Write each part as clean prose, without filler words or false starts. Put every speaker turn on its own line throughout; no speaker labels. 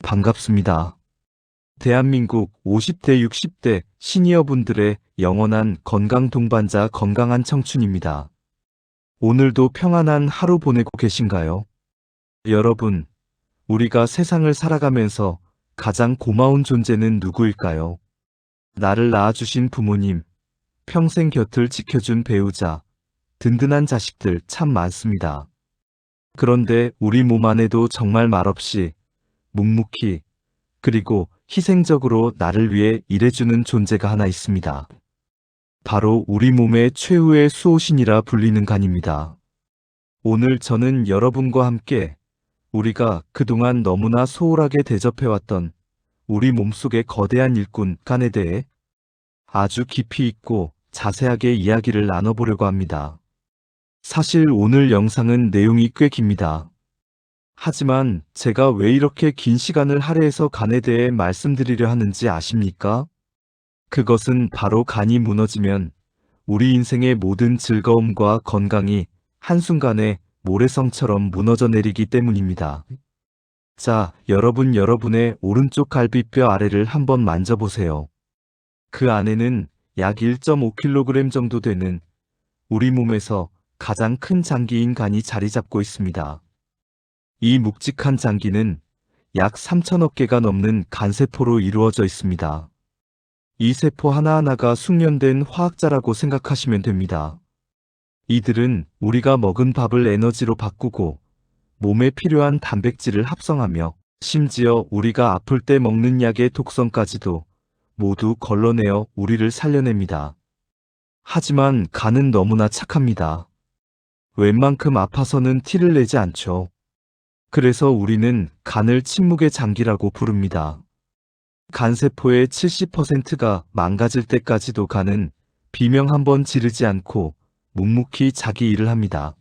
반갑습니다. 대한민국 50대, 60대 시니어분들의 영원한 건강 동반자 건강한 청춘입니다. 오늘도 평안한 하루 보내고 계신가요? 여러분, 우리가 세상을 살아가면서 가장 고마운 존재는 누구일까요? 나를 낳아주신 부모님, 평생 곁을 지켜준 배우자, 든든한 자식들 참 많습니다. 그런데 우리 몸 안에도 정말 말없이 묵묵히 그리고 희생적으로 나를 위해 일해주는 존재가 하나 있습니다. 바로 우리 몸의 최후의 수호신이라 불리는 간입니다. 오늘 저는 여러분과 함께 우리가 그동안 너무나 소홀하게 대접해왔던 우리 몸속의 거대한 일꾼 간에 대해 아주 깊이 있고 자세하게 이야기를 나눠보려고 합니다. 사실 오늘 영상은 내용이 꽤 깁니다. 하지만 제가 왜 이렇게 긴 시간을 할애해서 간에 대해 말씀드리려 하는지 아십니까? 그것은 바로 간이 무너지면 우리 인생의 모든 즐거움과 건강이 한순간에 모래성처럼 무너져 내리기 때문입니다. 자, 여러분의 오른쪽 갈비뼈 아래를 한번 만져보세요. 그 안에는 약 1.5kg 정도 되는 우리 몸에서 가장 큰 장기인 간이 자리 잡고 있습니다. 이 묵직한 장기는 약 3천억 개가 넘는 간세포로 이루어져 있습니다. 이 세포 하나하나가 숙련된 화학자라고 생각하시면 됩니다. 이들은 우리가 먹은 밥을 에너지로 바꾸고 몸에 필요한 단백질을 합성하며 심지어 우리가 아플 때 먹는 약의 독성까지도 모두 걸러내어 우리를 살려냅니다. 하지만 간은 너무나 착합니다. 웬만큼 아파서는 티를 내지 않죠. 그래서 우리는 간을 침묵의 장기라고 부릅니다. 간세포의 70%가 망가질 때까지도 간은 비명 한번 지르지 않고 묵묵히 자기 일을 합니다.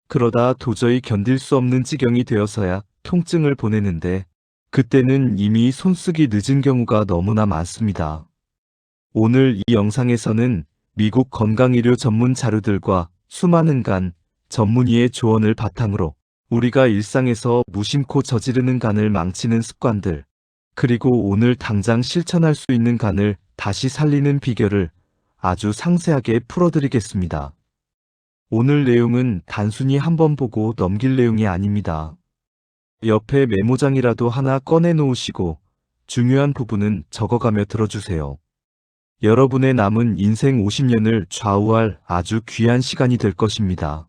그러다 도저히 견딜 수 없는 지경이 되어서야 통증을 보내는데 그때는 이미 손쓰기 늦은 경우가 너무나 많습니다. 오늘 이 영상에서는 미국 건강의료 전문 자료들과 수많은 간 전문의의 조언을 바탕으로 우리가 일상에서 무심코 저지르는 간을 망치는 습관들, 그리고 오늘 당장 실천할 수 있는 간을 다시 살리는 비결을 아주 상세하게 풀어드리겠습니다. 오늘 내용은 단순히 한번 보고 넘길 내용이 아닙니다. 옆에 메모장이라도 하나 꺼내 놓으시고 중요한 부분은 적어가며 들어주세요. 여러분의 남은 인생 50년을 좌우할 아주 귀한 시간이 될 것입니다.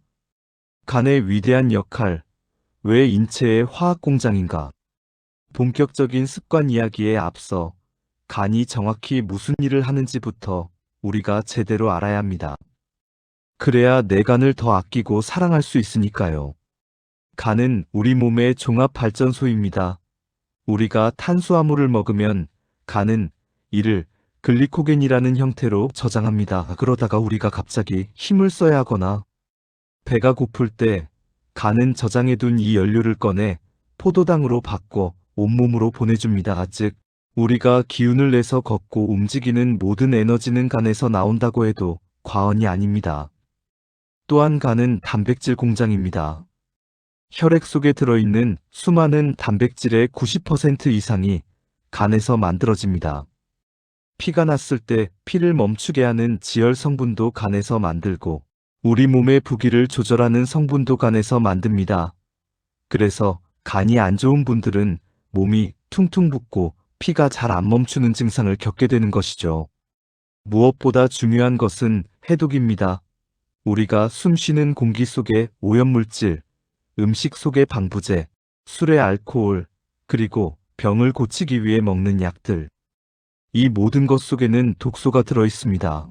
간의 위대한 역할, 왜 인체의 화학공장인가? 본격적인 습관 이야기에 앞서 간이 정확히 무슨 일을 하는지부터 우리가 제대로 알아야 합니다. 그래야 내 간을 더 아끼고 사랑할 수 있으니까요. 간은 우리 몸의 종합발전소입니다. 우리가 탄수화물을 먹으면 간은 이를 글리코겐이라는 형태로 저장합니다. 그러다가 우리가 갑자기 힘을 써야 하거나 배가 고플 때 간은 저장해둔 이 연료를 꺼내 포도당으로 바꿔 온몸으로 보내줍니다. 즉, 우리가 기운을 내서 걷고 움직이는 모든 에너지는 간에서 나온다고 해도 과언이 아닙니다. 또한 간은 단백질 공장입니다. 혈액 속에 들어있는 수많은 단백질의 90% 이상이 간에서 만들어집니다. 피가 났을 때 피를 멈추게 하는 지혈 성분도 간에서 만들고 우리 몸의 부기를 조절하는 성분도 간에서 만듭니다. 그래서 간이 안 좋은 분들은 몸이 퉁퉁 붓고 피가 잘 안 멈추는 증상을 겪게 되는 것이죠. 무엇보다 중요한 것은 해독입니다. 우리가 숨 쉬는 공기 속의 오염물질, 음식 속의 방부제, 술의 알코올, 그리고 병을 고치기 위해 먹는 약들. 이 모든 것 속에는 독소가 들어 있습니다.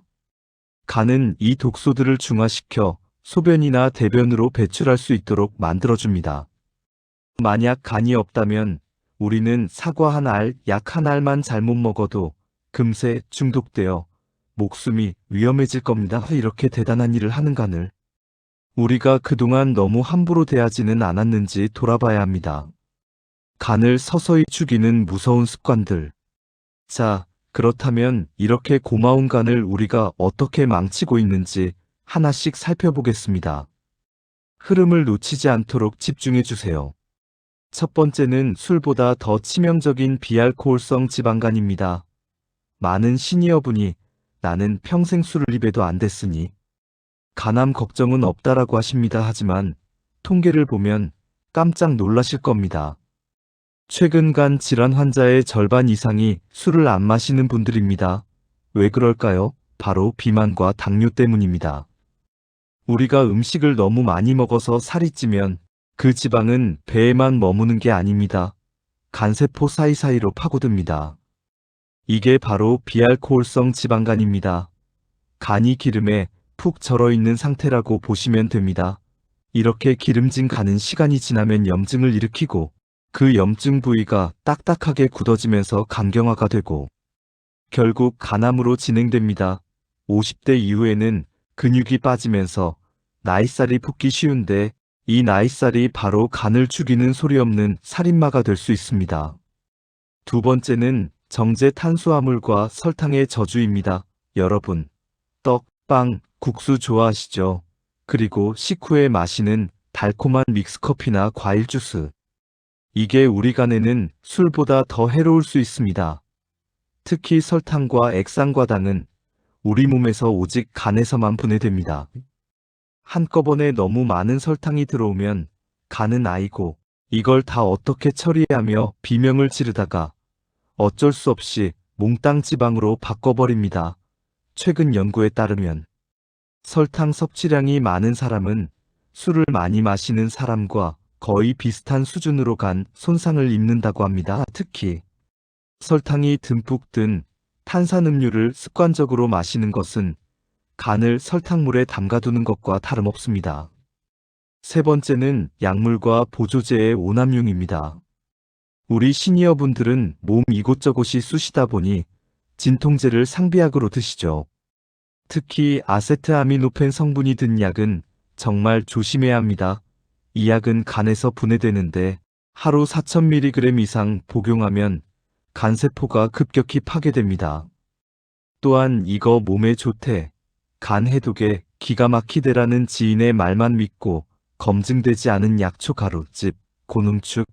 간은 이 독소들을 중화시켜 소변이나 대변으로 배출할 수 있도록 만들어줍니다. 만약 간이 없다면 우리는 사과 한 알, 약 한 알만 잘못 먹어도 금세 중독되어 목숨이 위험해질 겁니다. 이렇게 대단한 일을 하는 간을 우리가 그동안 너무 함부로 대하지는 않았는지 돌아봐야 합니다. 간을 서서히 죽이는 무서운 습관들. 자, 그렇다면 이렇게 고마운 간을 우리가 어떻게 망치고 있는지 하나씩 살펴보겠습니다. 흐름을 놓치지 않도록 집중해 주세요. 첫 번째는 술보다 더 치명적인 비알코올성 지방간입니다. 많은 시니어분이 나는 평생 술을 입에도 안 됐으니 간암 걱정은 없다라고 하십니다. 하지만 통계를 보면 깜짝 놀라실 겁니다. 최근 간 질환 환자의 절반 이상이 술을 안 마시는 분들입니다. 왜 그럴까요? 바로 비만과 당뇨 때문입니다. 우리가 음식을 너무 많이 먹어서 살이 찌면 그 지방은 배에만 머무는 게 아닙니다. 간세포 사이사이로 파고듭니다. 이게 바로 비알코올성 지방간입니다. 간이 기름에 푹 절어 있는 상태라고 보시면 됩니다. 이렇게 기름진 간은 시간이 지나면 염증을 일으키고 그 염증 부위가 딱딱하게 굳어지면서 간경화가 되고 결국 간암으로 진행됩니다. 50대 이후에는 근육이 빠지면서 나이살이 붙기 쉬운데 이 나이살이 바로 간을 죽이는 소리 없는 살인마가 될 수 있습니다. 두 번째는 정제 탄수화물과 설탕의 저주입니다. 여러분, 떡, 빵, 국수 좋아하시죠? 그리고 식후에 마시는 달콤한 믹스커피나 과일 주스. 이게 우리 간에는 술보다 더 해로울 수 있습니다. 특히 설탕과 액상과당은 우리 몸에서 오직 간에서만 분해됩니다. 한꺼번에 너무 많은 설탕이 들어오면 간은 아이고 이걸 다 어떻게 처리하며 비명을 지르다가 어쩔 수 없이 몽땅 지방으로 바꿔버립니다. 최근 연구에 따르면 설탕 섭취량이 많은 사람은 술을 많이 마시는 사람과 거의 비슷한 수준으로 간 손상을 입는다고 합니다. 특히 설탕이 듬뿍 든 탄산음료를 습관적으로 마시는 것은 간을 설탕물에 담가두는 것과 다름없습니다. 세 번째는 약물과 보조제의 오남용입니다. 우리 시니어분들은 몸 이곳저곳이 쑤시다 보니 진통제를 상비약으로 드시죠. 특히 아세트아미노펜 성분이 든 약은 정말 조심해야 합니다. 이 약은 간에서 분해되는데 하루 4000mg 이상 복용하면 간세포가 급격히 파괴됩니다. 또한 이거 몸에 좋대, 간 해독에 기가 막히대라는 지인의 말만 믿고 검증되지 않은 약초 가루집, 고농축,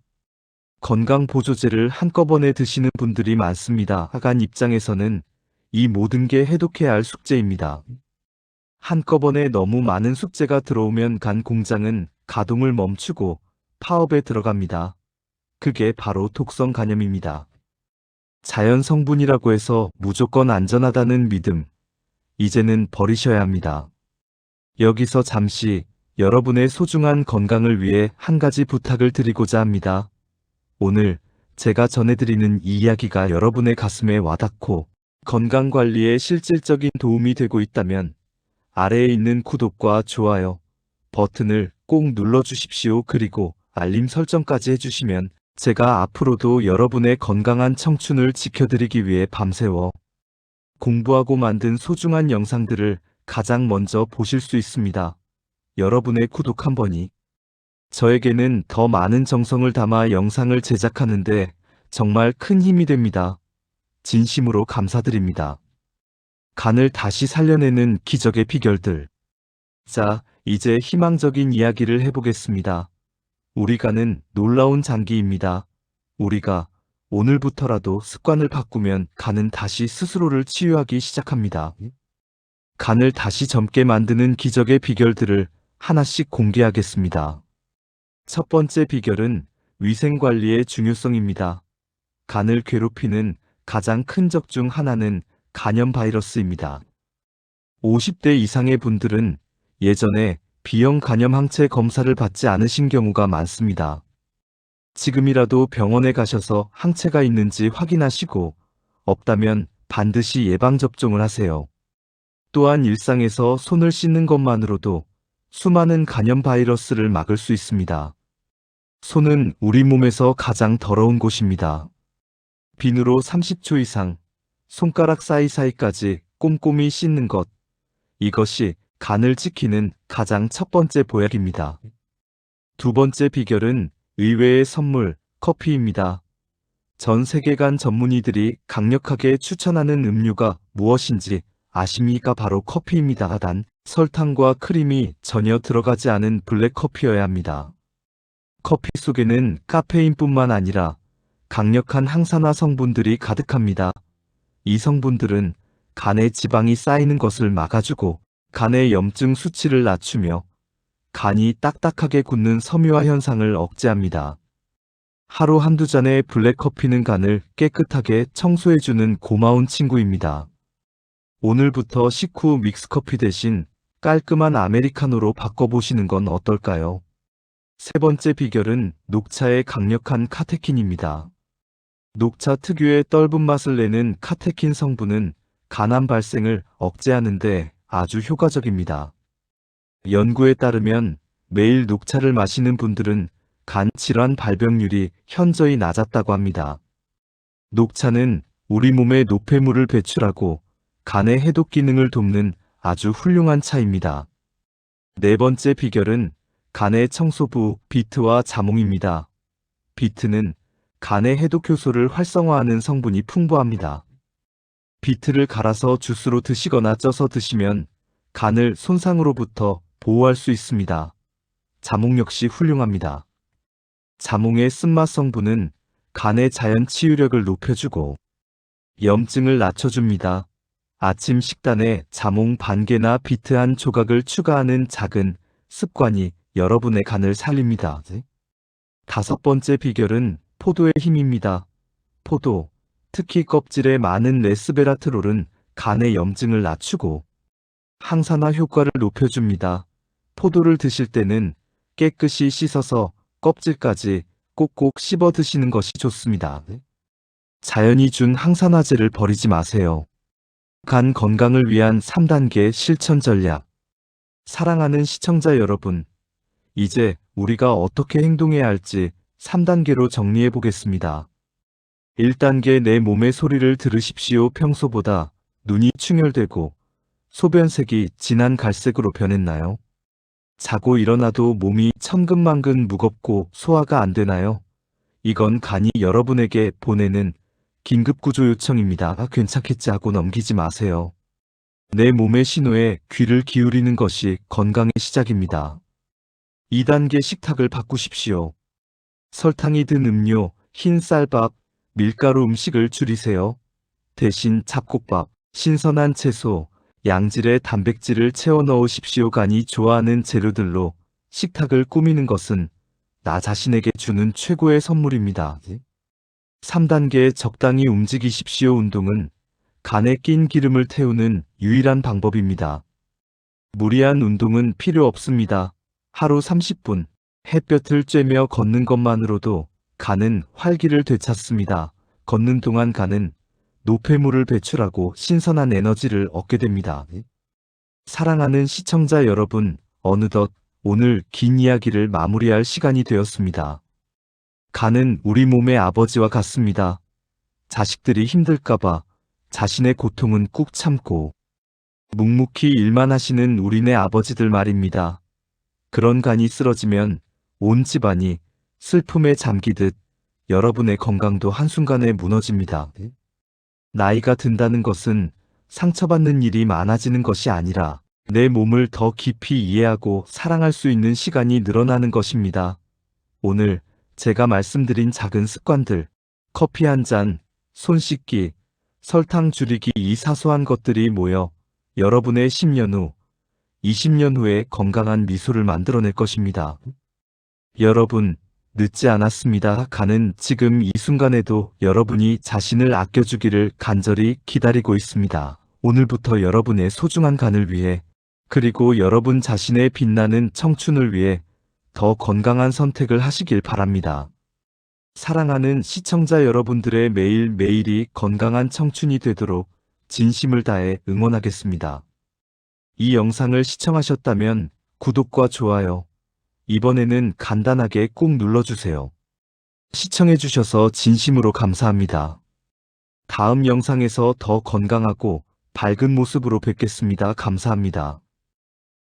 건강보조제를 한꺼번에 드시는 분들이 많습니다. 간 입장에서는 이 모든 게 해독해야 할 숙제입니다. 한꺼번에 너무 많은 숙제가 들어오면 간 공장은 가동을 멈추고 파업에 들어갑니다. 그게 바로 독성 간염입니다. 자연 성분이라고 해서 무조건 안전하다는 믿음, 이제는 버리셔야 합니다. 여기서 잠시 여러분의 소중한 건강을 위해 한 가지 부탁을 드리고자 합니다. 오늘 제가 전해드리는 이 이야기가 여러분의 가슴에 와닿고 건강관리에 실질적인 도움이 되고 있다면 아래에 있는 구독과 좋아요 버튼을 꼭 눌러주십시오. 그리고 알림 설정까지 해주시면 제가 앞으로도 여러분의 건강한 청춘을 지켜드리기 위해 밤새워 공부하고 만든 소중한 영상들을 가장 먼저 보실 수 있습니다. 여러분의 구독 한 번이 저에게는 더 많은 정성을 담아 영상을 제작하는데 정말 큰 힘이 됩니다. 진심으로 감사드립니다. 간을 다시 살려내는 기적의 비결들. 자, 이제 희망적인 이야기를 해보겠습니다. 우리 간은 놀라운 장기입니다. 우리가 오늘부터라도 습관을 바꾸면 간은 다시 스스로를 치유하기 시작합니다. 간을 다시 젊게 만드는 기적의 비결들을 하나씩 공개하겠습니다. 첫 번째 비결은 위생관리의 중요성입니다. 간을 괴롭히는 가장 큰 적 중 하나는 간염 바이러스입니다. 50대 이상의 분들은 예전에 B형 간염 항체 검사를 받지 않으신 경우가 많습니다. 지금이라도 병원에 가셔서 항체가 있는지 확인하시고 없다면 반드시 예방접종을 하세요. 또한 일상에서 손을 씻는 것만으로도 수많은 간염 바이러스를 막을 수 있습니다. 손은 우리 몸에서 가장 더러운 곳입니다. 비누로 30초 이상 손가락 사이사이까지 꼼꼼히 씻는 것. 이것이 간을 지키는 가장 첫 번째 보약입니다. 두 번째 비결은 의외의 선물, 커피입니다. 전 세계 간 전문의들이 강력하게 추천하는 음료가 무엇인지 아십니까? 바로 커피입니다. 단, 설탕과 크림이 전혀 들어가지 않은 블랙커피여야 합니다. 커피 속에는 카페인뿐만 아니라 강력한 항산화 성분들이 가득합니다. 이 성분들은 간에 지방이 쌓이는 것을 막아주고 간의 염증 수치를 낮추며 간이 딱딱하게 굳는 섬유화 현상을 억제합니다. 하루 한두 잔의 블랙커피는 간을 깨끗하게 청소해주는 고마운 친구입니다. 오늘부터 식후 믹스커피 대신 깔끔한 아메리카노로 바꿔보시는 건 어떨까요? 세 번째 비결은 녹차의 강력한 카테킨입니다. 녹차 특유의 떫은 맛을 내는 카테킨 성분은 간암 발생을 억제하는 데 아주 효과적입니다. 연구에 따르면 매일 녹차를 마시는 분들은 간 질환 발병률이 현저히 낮았다고 합니다. 녹차는 우리 몸에 노폐물을 배출하고 간의 해독 기능을 돕는 아주 훌륭한 차입니다. 네 번째 비결은 간의 청소부 비트와 자몽입니다. 비트는 간의 해독 효소를 활성화하는 성분이 풍부합니다. 비트를 갈아서 주스로 드시거나 쪄서 드시면 간을 손상으로부터 보호할 수 있습니다. 자몽 역시 훌륭합니다. 자몽의 쓴맛 성분은 간의 자연 치유력을 높여주고 염증을 낮춰줍니다. 아침 식단에 자몽 반 개나 비트 한 조각을 추가하는 작은 습관이 여러분의 간을 살립니다. 다섯 번째 비결은 포도의 힘입니다. 포도, 특히 껍질에 많은 레스베라트롤은 간의 염증을 낮추고 항산화 효과를 높여줍니다. 포도를 드실 때는 깨끗이 씻어서 껍질까지 꼭꼭 씹어 드시는 것이 좋습니다. 자연이 준 항산화제를 버리지 마세요. 간 건강을 위한 3단계 실천 전략. 사랑하는 시청자 여러분, 이제 우리가 어떻게 행동해야 할지 3단계로 정리해 보겠습니다. 1단계 내 몸의 소리를 들으십시오. 평소보다 눈이 충혈되고 소변색이 진한 갈색으로 변했나요? 자고 일어나도 몸이 천근만근 무겁고 소화가 안 되나요? 이건 간이 여러분에게 보내는 긴급구조 요청입니다. 괜찮겠지 하고 넘기지 마세요. 내 몸의 신호에 귀를 기울이는 것이 건강의 시작입니다. 2단계 식탁을 바꾸십시오. 설탕이 든 음료, 흰 쌀밥, 밀가루 음식을 줄이세요. 대신 잡곡밥, 신선한 채소, 양질의 단백질을 채워 넣으십시오. 간이 좋아하는 재료들로 식탁을 꾸미는 것은 나 자신에게 주는 최고의 선물입니다. 3단계 적당히 움직이십시오. 운동은 간에 낀 기름을 태우는 유일한 방법입니다. 무리한 운동은 필요 없습니다. 하루 30분 햇볕을 쬐며 걷는 것만으로도 간은 활기를 되찾습니다. 걷는 동안 간은 노폐물을 배출하고 신선한 에너지를 얻게 됩니다. 사랑하는 시청자 여러분, 어느덧 오늘 긴 이야기를 마무리할 시간이 되었습니다. 간은 우리 몸의 아버지와 같습니다. 자식들이 힘들까봐 자신의 고통은 꾹 참고 묵묵히 일만 하시는 우리네 아버지들 말입니다. 그런 간이 쓰러지면 온 집안이 슬픔에 잠기듯 여러분의 건강도 한순간에 무너집니다. 나이가 든다는 것은 상처받는 일이 많아지는 것이 아니라 내 몸을 더 깊이 이해하고 사랑할 수 있는 시간이 늘어나는 것입니다. 오늘 제가 말씀드린 작은 습관들, 커피 한 잔, 손 씻기, 설탕 줄이기, 이 사소한 것들이 모여 여러분의 10년 후, 20년 후에 건강한 미소를 만들어낼 것입니다. 여러분, 늦지 않았습니다. 간은 지금 이 순간에도 여러분이 자신을 아껴주기를 간절히 기다리고 있습니다. 오늘부터 여러분의 소중한 간을 위해, 그리고 여러분 자신의 빛나는 청춘을 위해 더 건강한 선택을 하시길 바랍니다. 사랑하는 시청자 여러분들의 매일매일이 건강한 청춘이 되도록 진심을 다해 응원하겠습니다. 이 영상을 시청하셨다면 구독과 좋아요, 이번에는 간단하게 꾹 눌러주세요. 시청해주셔서 진심으로 감사합니다. 다음 영상에서 더 건강하고 밝은 모습으로 뵙겠습니다. 감사합니다.